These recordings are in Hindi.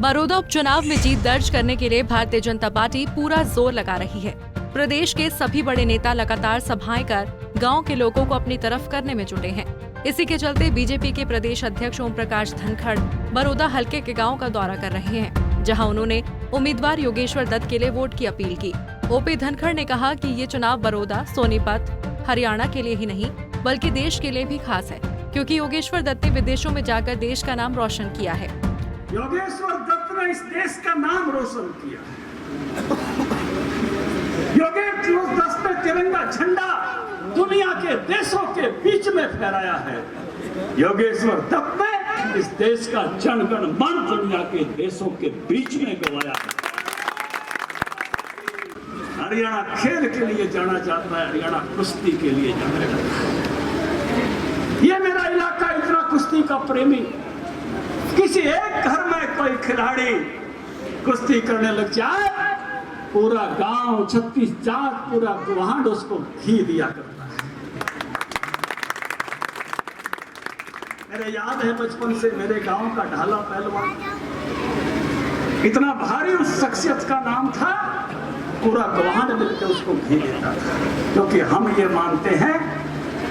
बड़ौदा उपचुनाव में जीत दर्ज करने के लिए भारतीय जनता पार्टी पूरा जोर लगा रही है। प्रदेश के सभी बड़े नेता लगातार सभाएं कर गांव के लोगों को अपनी तरफ करने में जुटे हैं। इसी के चलते बीजेपी के प्रदेश अध्यक्ष ओम प्रकाश धनखड़ बड़ौदा हलके के गांव का दौरा कर रहे हैं, जहां उन्होंने उम्मीदवार योगेश्वर दत्त के लिए वोट की अपील की। ओपी धनखड़ ने कहा कि ये चुनाव बड़ौदा, सोनीपत, हरियाणा के लिए ही नहीं बल्कि देश के लिए भी खास है, क्योंकि योगेश्वर दत्त ने विदेशों में जाकर देश का नाम रोशन किया है। योगेश्वर दत्त ने इस देश का नाम रोशन किया है। योगेश्वर दत्त ने तिरंगा झंडा दुनिया के देशों के बीच में फहराया है। योगेश्वर दत्त ने इस देश का जनगण मन दुनिया के देशों के बीच में गवाया है। हरियाणा खेल के लिए जाना जाता है, हरियाणा कुश्ती के लिए जाना जाता है। ये मेरा इलाका इतना कुश्ती का प्रेमी, किसी एक घर में कोई खिलाड़ी कुश्ती करने लग जाए, पूरा गांव 36 जात पूरा गुवाहांड उसको घी दिया करता है। मेरे याद है बचपन से मेरे गांव का ढाला पहलवान इतना भारी उस शख्सियत का नाम था, पूरा गुवाहांड मिलकर उसको घी देता था, क्योंकि हम ये मानते हैं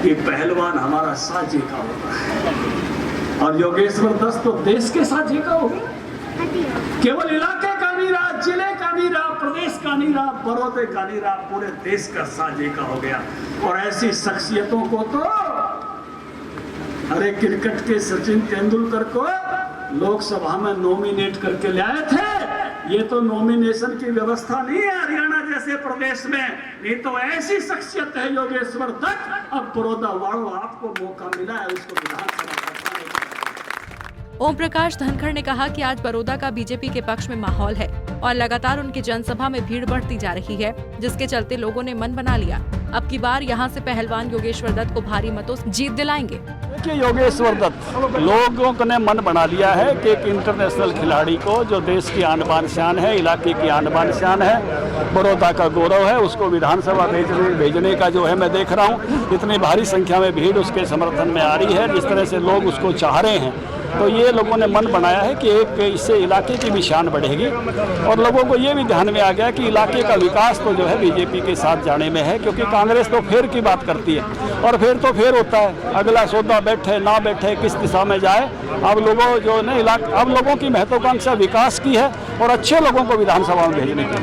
कि पहलवान हमारा साझे का होता है। और योगेश्वर दत्त तो देश के साझे का हो गया, केवल इलाके का नहीं रहा, जिले का नहीं रहा, प्रदेश का नहीं रहा, बड़ौदे का नहीं रहा, पूरे देश का साझे का हो गया। और ऐसी शख्सियतों को तो अरे क्रिकेट के सचिन तेंदुलकर को लोकसभा में नॉमिनेट करके ले आए थे। ये तो नॉमिनेशन की व्यवस्था नहीं है हरियाणा जैसे प्रदेश में, नहीं तो ऐसी शख्सियत है योगेश्वर दत्त। अब बड़ौदा वालों आपको मौका मिला है, उसको विधानसभा। ओम प्रकाश धनखड़ ने कहा कि आज बड़ौदा का बीजेपी के पक्ष में माहौल है और लगातार उनकी जनसभा में भीड़ बढ़ती जा रही है, जिसके चलते लोगों ने मन बना लिया। अब की बार यहां से पहलवान योगेश्वर दत्त को भारी मतों से जीत दिलाएंगे। देखिए, योगेश्वर दत्त लोगों ने मन बना लिया है कि एक इंटरनेशनल खिलाड़ी को, जो देश की आन बान शान है, इलाके की आन बान शान है, बड़ौदा का गौरव है, उसको विधानसभा भेजने का जो है मैं देख रहा हूँ इतनी भारी संख्या में भीड़ उसके समर्थन में आ रही है। जिस तरह से लोग उसको चाह रहे हैं, तो ये लोगों ने मन बनाया है कि एक इससे इलाके की भी शान बढ़ेगी। और लोगों को ये भी ध्यान में आ गया कि इलाके का विकास तो जो है बीजेपी के साथ जाने में है, क्योंकि कांग्रेस तो फेर की बात करती है और फेर तो फेर होता है, अगला सौदा बैठे ना बैठे किस दिशा में जाए। अब लोगों जो है ना अब लोगों की महत्वाकांक्षा विकास की है और अच्छे लोगों को विधानसभा में भेजने की।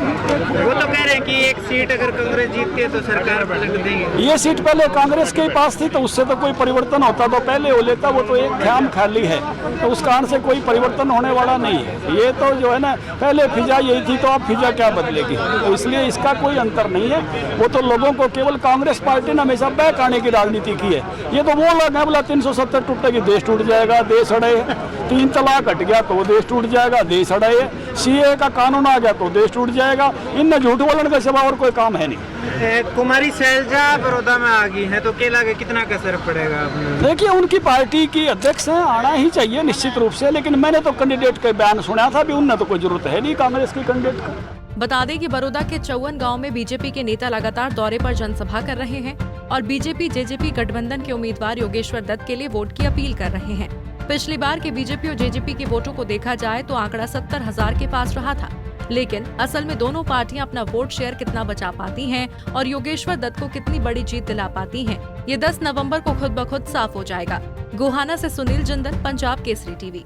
वो तो कह रहे हैं कि एक सीट अगर कांग्रेस जीतती है तो सरकार पलट देंगे। ये सीट पहले कांग्रेस के पास थी, तो उससे तो कोई परिवर्तन होता तो पहले हो लेता। वो तो एक ख्याम खाली है, तो उस कारण से कोई परिवर्तन होने वाला नहीं है। ये तो जो है ना पहले फिजा यही थी, तो अब फिजा क्या बदलेगी? तो इसलिए इसका कोई अंतर नहीं है। वो तो लोगों को केवल कांग्रेस पार्टी ने हमेशा बैक आने की राजनीति की है। ये तो वो लोग हैं बोला 370 टूटेगी देश टूट जाएगा, देश अड़े, 3 तलाक हट गया तो देश टूट जाएगा, देश अड़े, सीए का कानून आ गया तो देश टूट जाएगा। इनने झूठ बोलने के सिवा और कोई काम है नहीं। कुमारी शैलजा बड़ौदा में आ गई है, तो केला के कितना का असर पड़ेगा? देखिए, उनकी पार्टी की अध्यक्ष हैं, आना ही चाहिए निश्चित रूप से, लेकिन मैंने तो कैंडिडेट के बयान सुना था भी, उनने तो कोई जरूरत है नहीं कांग्रेस की कैंडिडेट का। बता दें कि बड़ौदा के 54 गांव में बीजेपी के नेता लगातार दौरे पर जनसभा कर रहे हैं और बीजेपी जेजेपी गठबंधन के उम्मीदवार योगेश्वर दत्त के लिए वोट की अपील कर रहे हैं। पिछली बार के बीजेपी और जेजेपी के वोटों को देखा जाए तो आंकड़ा 70,000 के पास रहा था, लेकिन असल में दोनों पार्टियां अपना वोट शेयर कितना बचा पाती हैं और योगेश्वर दत्त को कितनी बड़ी जीत दिला पाती हैं, ये 10 नवंबर को खुद ब खुद साफ हो जाएगा। गोहाना से सुनील जिंदल, पंजाब केसरी टीवी।